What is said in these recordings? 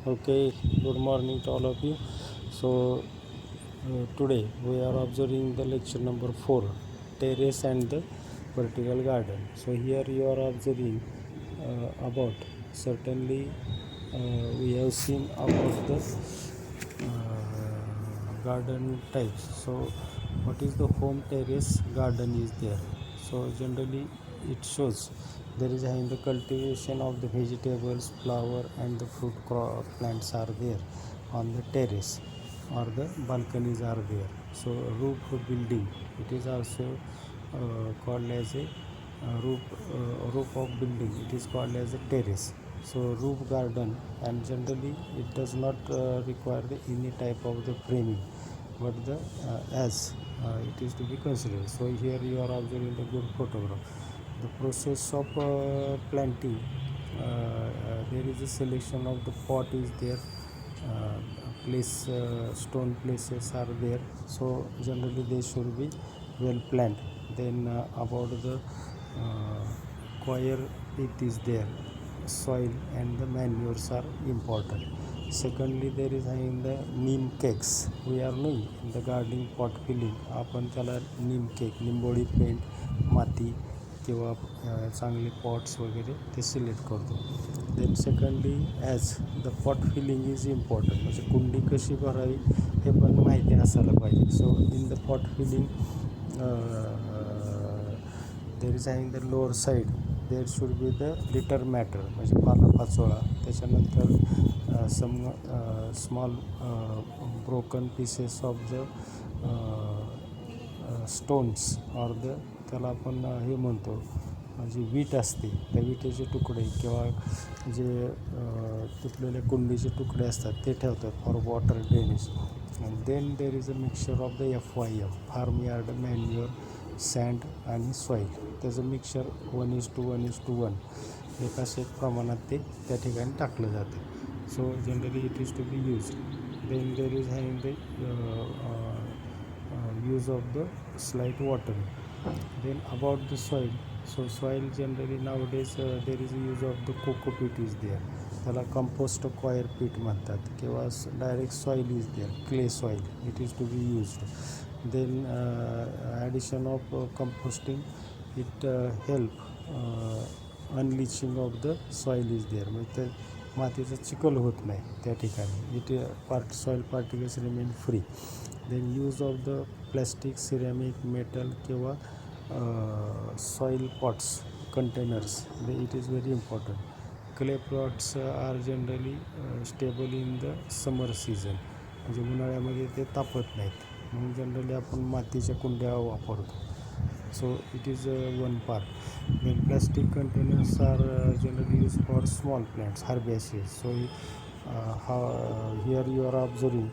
Okay, good morning to all of you. So, today we are observing the lecture number 4, Terrace and the Vertical Garden. So, here you are observing about certainly we have seen about the garden types. So, what is the home terrace garden is there? So, generally it shows there is in the cultivation of the vegetables, flower, and the fruit plants are there on the terrace or the balconies are there. So, roof building it is also called as a roof of building. It is called as a terrace. So roof garden, and generally it does not require any type of the framing, but the as it is to be considered. So here you are observing the good photograph. The process of planting, there is a selection of the pot is there, stone places are there, so generally they should be well planned. Then about the coir it is there, soil and the manures are important. Secondly, there is in the neem cakes. We are knowing in the gardening pot filling आपण त्याला नीम cake, निंबोळी paint, माती किंवा चांगले pots वगैरे ते select करतो. Then secondly as the pot filling is important, म्हणजे कुंडी कशी भरावी हे पण माहिती असायला पाहिजे. So in the pot filling there is in the lower side there should be the litter matter, म्हणजे पालापाचोळा. त्याच्यानंतर some small broken pieces of the stones or the त्याला आपण हे म्हणतो जी वीट असते त्या विटेचे तुकडे किंवा जे तुटलेले कुंडीचे तुकडे असतात ते ठेवतात for water drainage. And then there is a mixture of the FYM, farm yard manure, sand आणि सॉईल. त्याचं मिक्सचर 1:1:1 एकाच एक प्रमाणात ते त्या ठिकाणी टाकलं जातं. So generally it is to be use. Then there is having the use of the slight watering. Then about the soil, so soil generally nowadays there is a use of the coco peat is there, त्याला compost coir peat म्हणतात, किंवा direct soil is there, clay soil it is to be used. Then addition of composting it help unleaching of the soil is there, म्हणजे ते मातीचा चिखल होत नाही त्या ठिकाणी. It soil particles remain free. Then use of the plastic, ceramic, metal किंवा soil pots containers, it is very important. Clay plots are generally stable in the summer season, म्हणजे उन्हाळ्यामध्ये ते तापत नाहीत, म्हणून जनरली आपण मातीच्या कुंड्या वापरतो. So it is one part. Then plastic containers are generally use for small plants, herbaceous. So here you are observing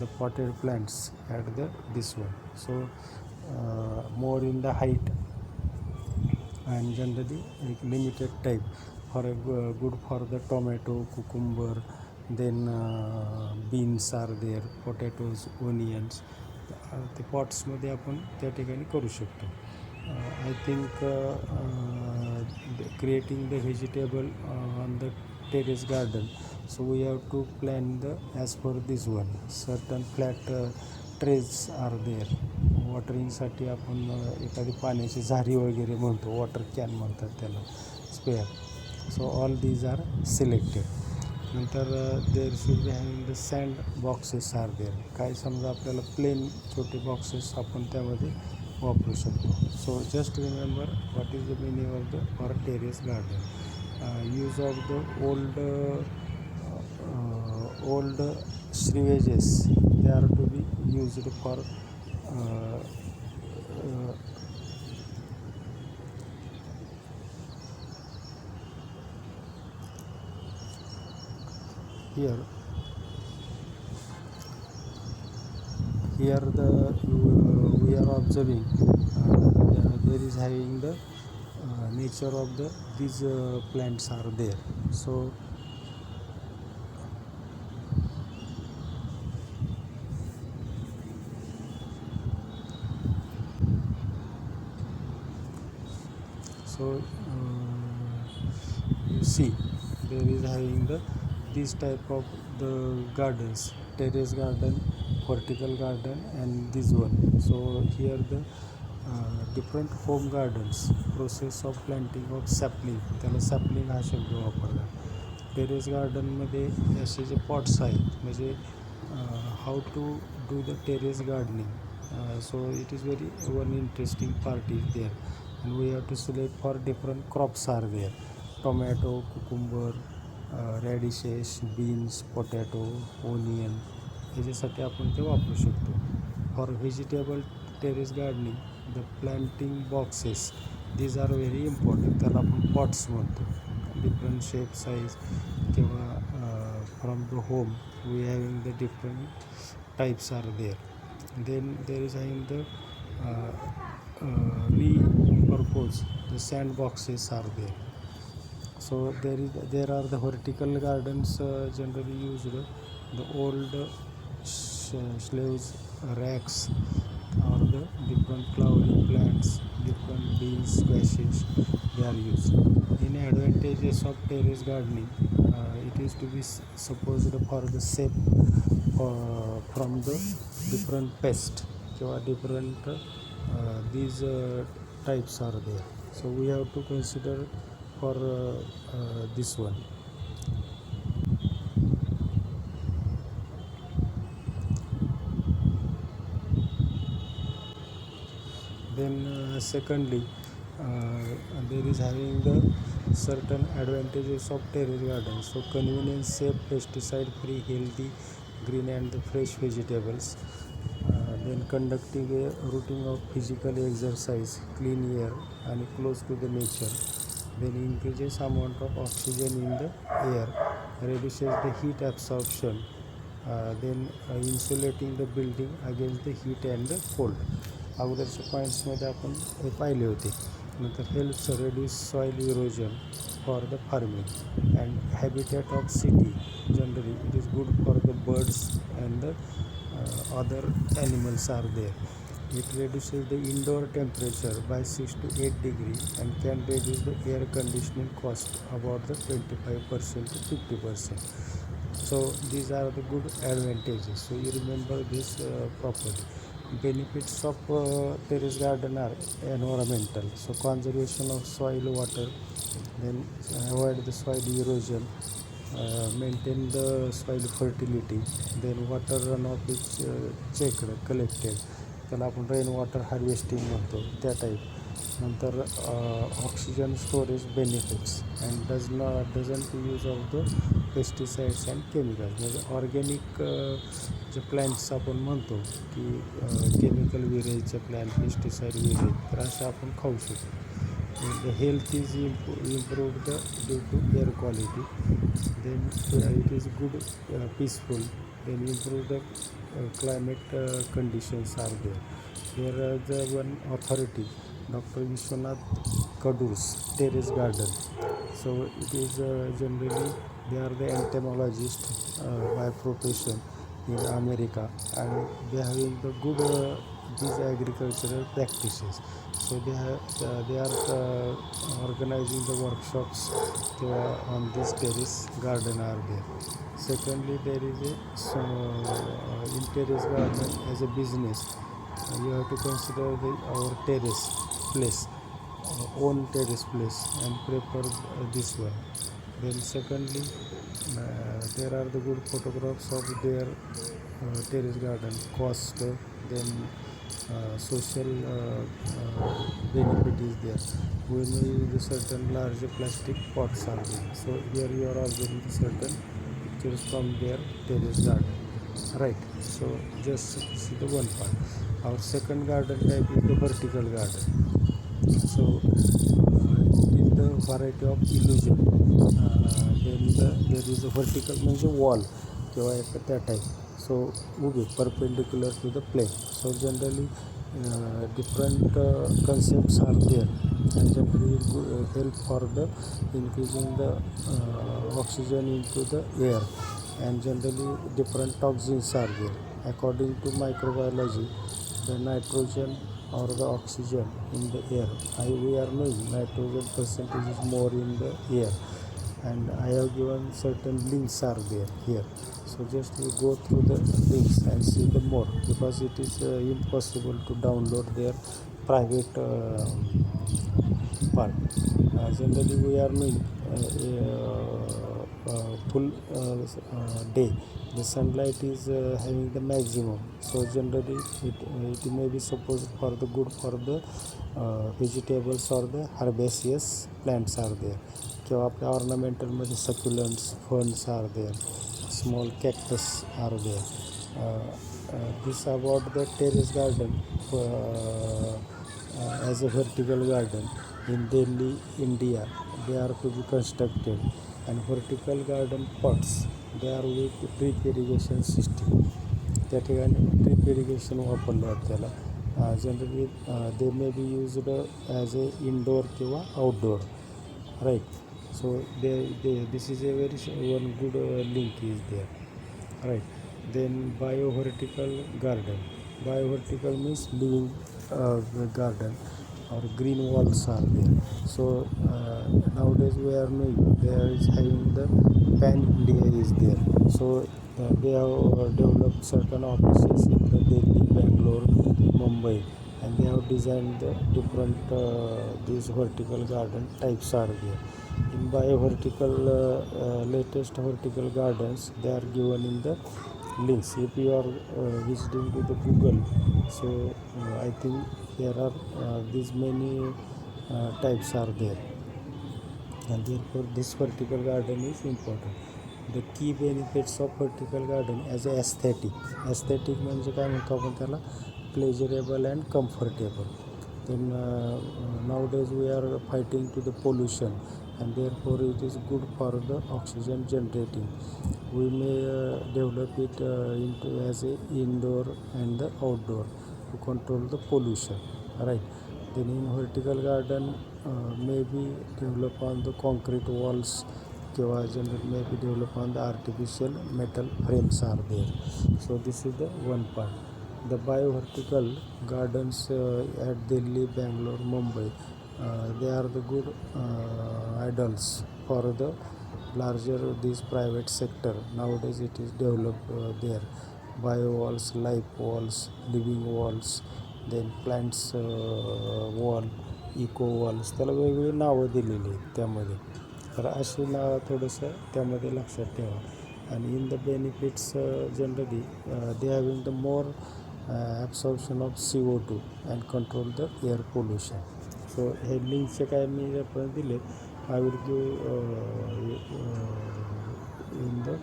the potted plants at this one. So more in the height and generally limited type for good for the tomato, cucumber, then beans are there, potatoes, onions. ते पॉट्समध्ये आपण त्या ठिकाणी करू शकतो. I think creating the vegetable on the terrace garden, so we have to plan the as per this one. Certain flat trays are there. वॉटरिंगसाठी आपण एखादी पाण्याची झारी वगैरे म्हणतो, वॉटर कॅन म्हणतात त्याला, spare. So all these are selected. नंतर there should be having the sand boxes are there. काय समजा आपल्याला प्लेन छोटे बॉक्सेस आपण त्यामध्ये वापरू शकतो. So just remember what is the meaning of the for terrace garden. Use of the old श्रीवेजेस, they are to be used for here we are observing there is having the nature of these plants are there. So you see there is having the these type of the gardens: terrace garden, vertical garden, and this one. So here the different home gardens, process of planting of sapling, त्याला sapling हा शब्द वापरला. Terrace गार्डनमध्ये असे जे pots आहेत, म्हणजे how to do the terrace gardening. So it is very one interesting part is there, and we have to select for different crops are there: tomato, cucumber, radishes, beans, potato, onion. ह्याच्यासाठी आपण ते वापरू शकतो. For vegetable terrace gardening, the planting boxes, these are very important. त्याला आपण pots म्हणतो. Different shape, size, किंवा from the home we having the different types are there. Then there is having the repurpose, the sand boxes are there. So there are the vertical gardens generally used, the old slaves racks, or the different flowering plants, different beans, squashes, they are used. In advantages of terrace gardening, it is to be supposed for the safe from the different pests, or different these types are there. So we have to consider for this one. Then secondly, there is having the certain advantages of terrace garden. So convenient, safe, pesticide free, healthy, green and fresh vegetables. Then conducting a routine of physical exercise, clean air and close to the nature. Then increases amount of oxygen in the air, reduces the heat absorption. Then insulating the building against the heat and the cold. अगोदरच्या पॉईंट्समध्ये आपण हे पाहिले होते. नंतर helps reduce soil erosion for the farming and habitat of city. Generally it is good for the birds and the other animals are there. It reduces the indoor temperature by 6 to 8 degrees and can reduce the air conditioning cost about the 25% to 50%. So these are the good advantages. So you remember this properly. Benefits of terrace garden are environmental. So conservation of soil, water, then avoid the soil erosion, maintain the soil fertility, then water runoff is checked, collected, त्याला आपण rain water harvesting म्हणतो, त्या type. नंतर oxygen storage benefits and doesn't use of the pesticides and chemicals. म्हणजे organic जे plants आपण म्हणतो की chemical विरहितचे plant, pesticide विरहित, तर असे आपण खाऊ शकतो. The health is improved due to air quality. Then it is good, peaceful. Then improve the climate conditions are there. There is the one authority, Dr. Vishwanath Kadur's Terrace Garden. So it is generally they are the entomologist by profession in America, and they are having the good these agricultural practices. So they are organizing the workshops on this terrace garden are there. Secondly, there is a in terrace garden as a business, you have to consider our terrace place, own terrace place, and prefer this one. Then secondly, there are the good photographs of their terrace garden cost. Then social benefit is there. We may use certain large plastic pots are there. So here you are observing certain pictures from their terrace garden, right? So just see the one part. Our second garden type is the vertical garden. So in the variety of illusion, then there is a vertical म्हणजे wall किंवा एक त्या type. So उभे perpendicular to the plane. So generally different concepts are there, and generally help for the increasing the oxygen into the air, and generally different toxins are there. According to microbiology, the nitrogen or the oxygen in the air, we are knowing nitrogen percentage is more in the air, and I have given certain links are there here. So just you go through the links and see the more, because it is impossible to download their private part. Generally we are knowing full day the sunlight is having the maximum, so generally it may be supposed for the good for the vegetables or the herbaceous plants are there, किंवा आपल्या ऑर्नामेंटलमध्ये succulents ferns are there, small cactus are there. This about the terrace garden as a vertical garden in Delhi, India. They are to be constructed, and vertical garden pots they are with drip irrigation system. त्या ठिकाणी drip irrigation वापरलं जातं त्याला. Generally they may be used as a indoor किंवा outdoor, right. So this is a very one good link is there, right. Then biovertical garden. Biovertical means living garden or green walls are there. So nowadays we are knowing there is having the pan India is there. So they have developed certain offices in the Delhi, Bangalore, Mumbai, and they have designed the different these vertical garden types are there. In biovertical latest vertical gardens they are given in the links. If you are visiting to the Google, so I think there are these many types are there, and therefore this vertical garden is important. The key benefits of vertical garden as a aesthetic म्हणजे काय म्हणतो आपण त्याला, pleasurable and comfortable. Then nowadays we are fighting to the pollution, and therefore it is good for the oxygen generating. We may develop it into as a indoor and the outdoor to control the pollution, right. Then in vertical garden maybe develop on the concrete walls, किंवा generally maybe develop on the artificial metal frames are there. So this is the one part. The biovertical gardens at Delhi, Bangalore, Mumbai, they are the good idols for the larger this private sector. Nowadays it is developed there. Bio walls, life walls, living walls, then plants wall, eco walls, त्याला वेगवेगळी नावं दिलेली आहेत त्यामध्ये. तर अशी नावं थोडंसं त्यामध्ये लक्षात ठेवा. आणि in the benefits generally they having the more absorption of CO2 and control the air pollution. So हे लिंकचे काय मी आपण दिले, I will give in the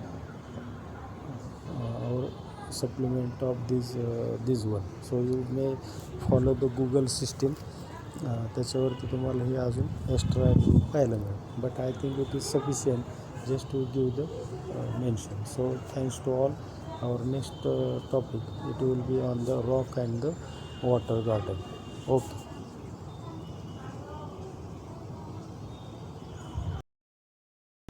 our supplement of this one. So you may follow the Google system. त्याच्यावरती तुम्हाला हे अजून extra पाहायला मिळेल, but I think it is sufficient just to give the mention. So thanks to all. Our next topic it will be on the rock and the water garden. Okay.